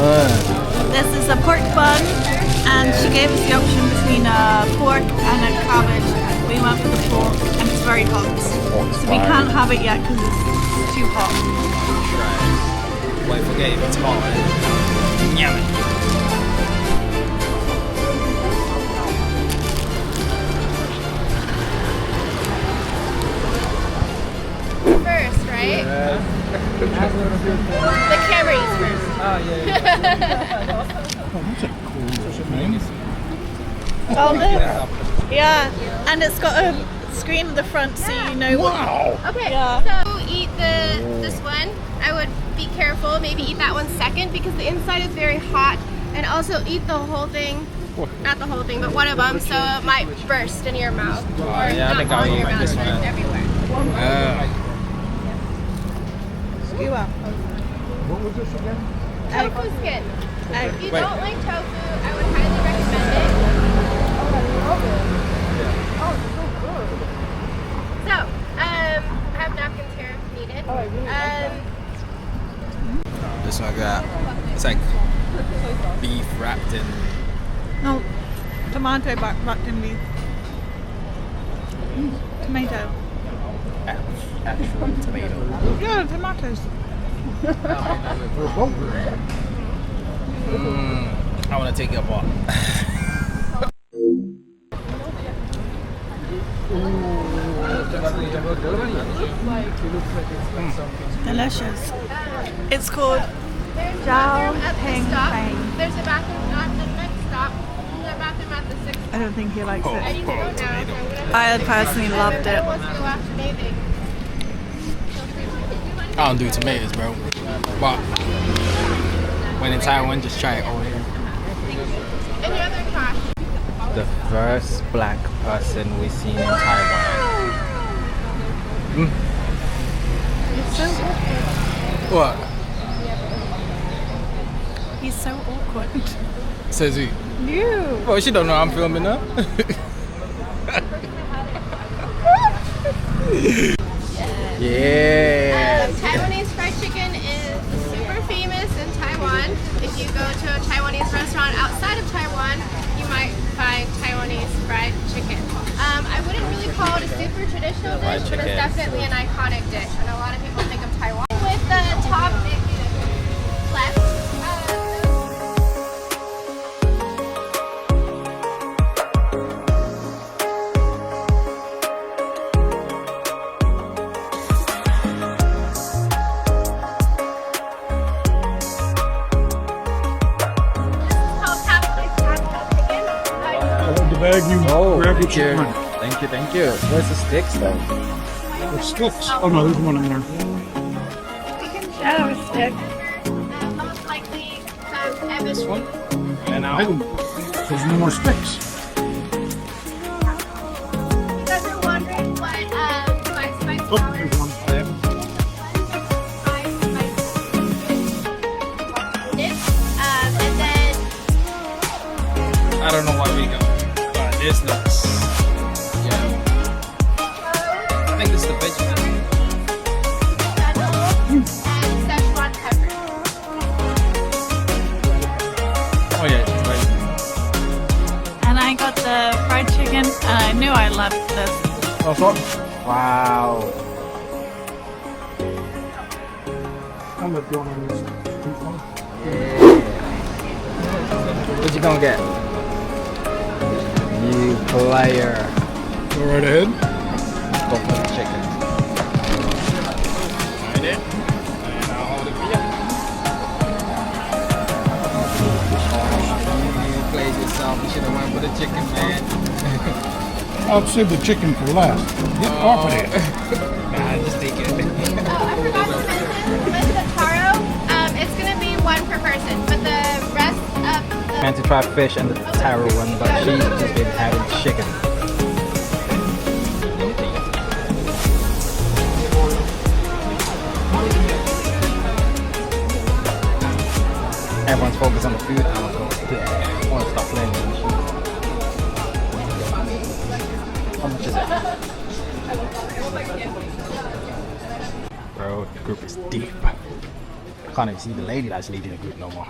This is a pork bun, and she gave us the option between a pork and a cabbage. We went for the pork, and it's very hot. So we can't have it yet because it's too hot. Wait, forget if it's hot. Yummy. First, right? The camera eats first. Oh, yeah. That's a cool name. Oh, yeah, and it's got a screen at the front so you know what. Wow! Okay, Yeah. so eat this one. I would be careful, maybe eat that one second because the inside is very hot, and also eat the whole thing. Not the whole thing, but one of them, so it might burst in your mouth. Or yeah, I think I'll eat this one. Everywhere. What was this again? Tofu skin. If you Wait. don't like tofu, I would highly recommend it. So, I have napkins here if needed. This one I got. It's like beef wrapped in. No, tomato wrapped in beef. Tomato. Actual tomato. Yeah, tomatoes. I want to take it apart. Delicious. It's called There's a Zhao bathroom at Peng the stop. Peng. There's a bathroom at the next stop. There's a bathroom at the sixth. I don't think he likes I it. need to go now. So I'm gonna I personally loved I it. want to go after bathing. I don't do tomatoes, bro. But when in Taiwan, just try it over here. Any other cash? The first black person we've seen in Taiwan. What? He's so awkward. Says he. You. Well, she don't know I'm filming her. Yeah. Taiwanese fried chicken is super famous in Taiwan. If you go to a Taiwanese restaurant outside of Taiwan, you might find Taiwanese fried chicken. I wouldn't really call it a super traditional Fried dish, but it's chicken. definitely an iconic dish. And a lot of people think of Taiwan with the top left. The bag you grab what you want. Thank you, thank you. Where's the sticks though? The sticks. Oh no, there's one in there. Shadow stick. Most likely Evan. one? And I now. don't. There's no more sticks. You guys are wondering what my spice Oh, powder there's one. and then I don't know what we got, but this looks. Yeah. I think this is the vegetable. and Szechuan pepper. Oh yeah, right. And I got the fried chicken, and I knew I loved this. Oh, sorry. Wow. I'm not going on this. What you gonna get? You player. Go right ahead. Go for the chicken. Find it. And I'll hold it for you. You played yourself. You should have went for the chicken, man. I'll save the chicken for last. Get off of it. Nah, just take it. Oh, I forgot to mention with the taro, it's gonna be one per person, but the rest of the Meant to try fish and the taro one, but she's just been having chicken. Everyone's focused on the food. I want to stop playing with the machine. How much is it? Bro, the group is deep. I can't even see the lady that's leading the group no more.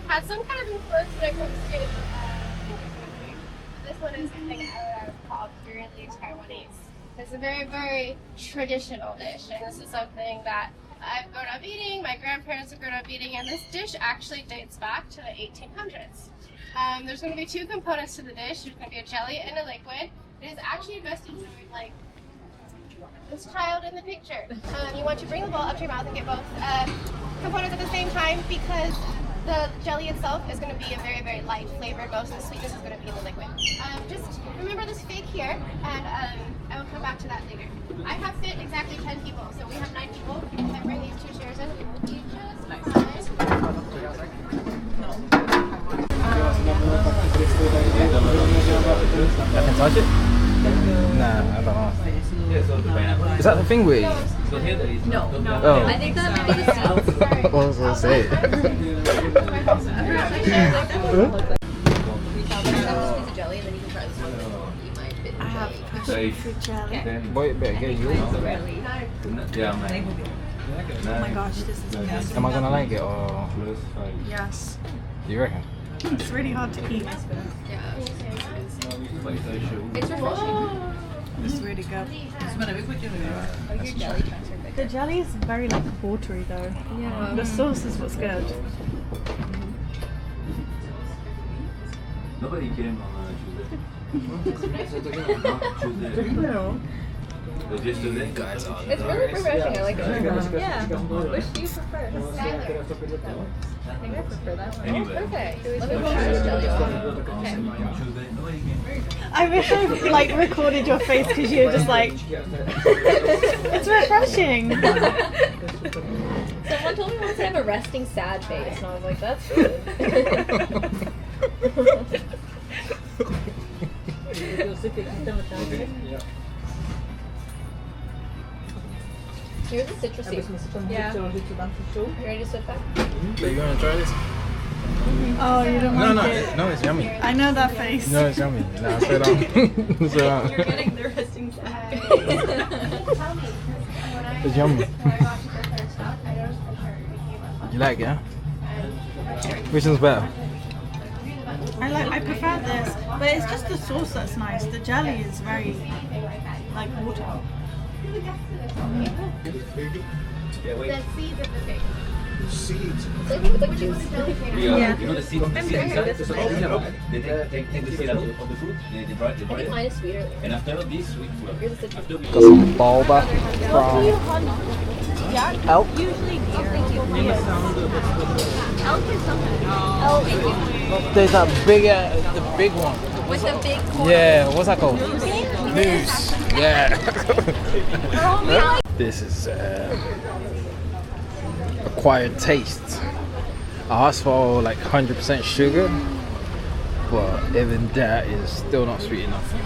Had some kind of influence when it comes to this one is something I would call purely Taiwanese. It's a very, very traditional dish, and this is something that I've grown up eating, my grandparents have grown up eating, and this dish actually dates back to the 1800s. There's going to be two components to the dish. There's going to be a jelly and a liquid. It is actually best enjoyed like this child in the picture. You want to bring the bowl up to your mouth and get both components at the same time, because the jelly itself is going to be a very, very light flavored. Most of the sweetness is going to be in the liquid. Just remember this fig here, and I will come back to that later. I have fit exactly 10 people, so we have 9 people. If I bring these 2 chairs in, it will be just fine. I can touch it? Nah, I don't know. Is that the thing with? No. Oh. I think that might be the seeds. What was I saying? Jelly, and then you can try this one. You might fit I have passion fruit jelly. Boy, better get you. Oh my gosh, this is amazing. Am I gonna like it or? Yes. You reckon? It's really hard to eat. It's refreshing. It's really good. Your jelly tracks are big. The jelly is very like watery though. Yeah. The sauce is what's good. Nobody came on No. Tuesday. Yesterday, Guys, It's really refreshing. I like it. Yeah. Which do you prefer? I think I prefer that one. Anyway. Perfect. Let me try this jelly one. Okay. Tuesday, nobody came. I wish I like recorded your face because you're just like it's refreshing. Someone told me once I have a resting sad face, and I was like, that's good. Here's the citrusy. Yeah. You ready to sit back? So you gonna try this? Oh, you don't like it? No, it's yummy. I know that face. No, it's yummy. Nah, sit down. Sit down. You're getting the resting sad. It's yummy. You like it, yeah? Which one's better? I prefer this, but it's just the sauce that's nice. The jelly is very like water. The seeds of the fig. It's like juice. Yeah. You know the seed I'm inside? sorry, this is They take the seed out of the fruit, they dry I think mine is sweeter. and after this, we Here's the citrus. after we Got some boba from elk. Usually Elk is something. Oh, thank you. There's that big, the big one. With the big corn. Yeah, what's that called? Moose. Yeah. This is acquired taste. I asked for like 100% sugar, but even that is still not sweet enough for me.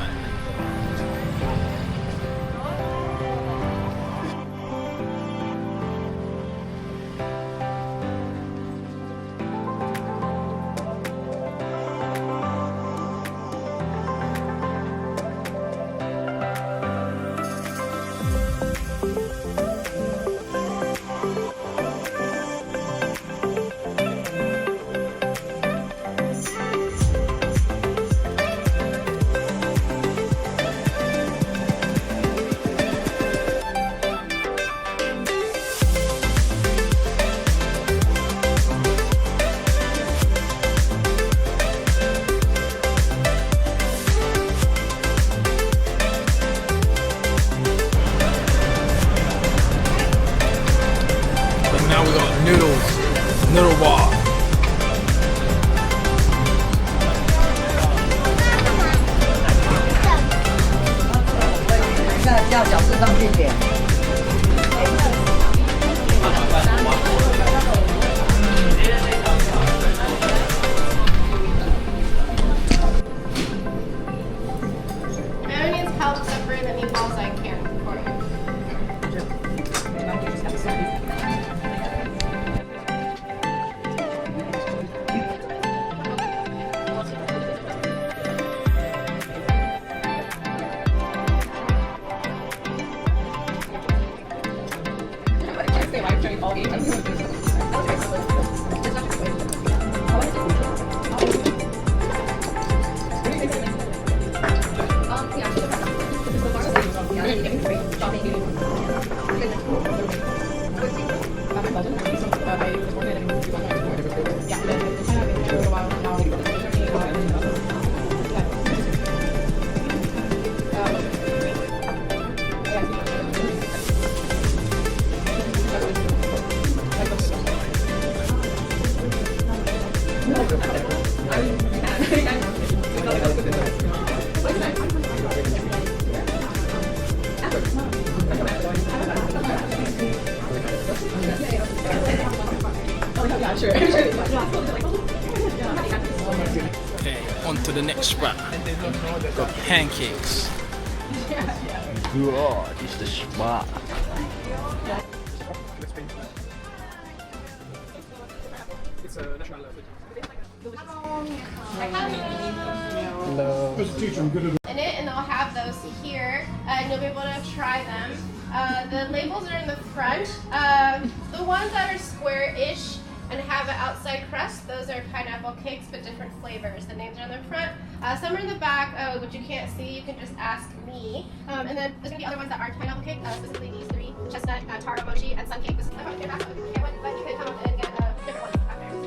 Now we got noodle bar. Okay, on to the next spot. Got pancakes. Whoa, this is the spot. Just teach them good at in it, and they'll have those here, and you'll be able to try them. The labels are in the front. The ones that are square-ish and have an outside crust, those are pineapple cakes, but different flavors. The names are in the front. Some are in the back, which you can't see. You can just ask me. And then there's going to be other ones that aren't pineapple cake, specifically these three: chestnut, taro mochi, and sun cake. This is the front, back, but you can come up and get different ones out there.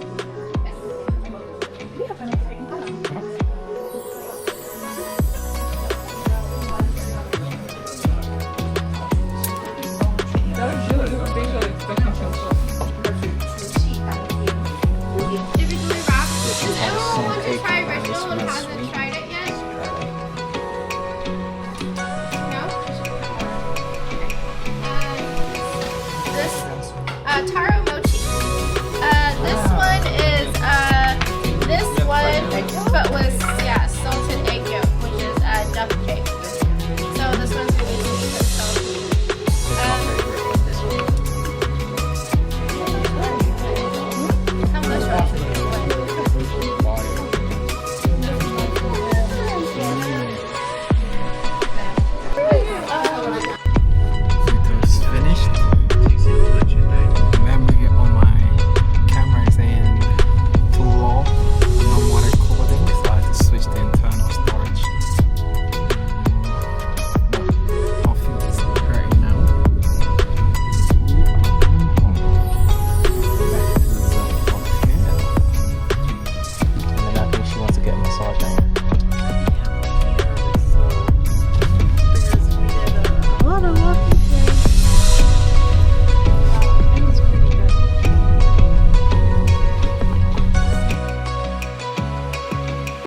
Individually wrapped. Does everyone want to try original and hasn't tried it yet? No? This taro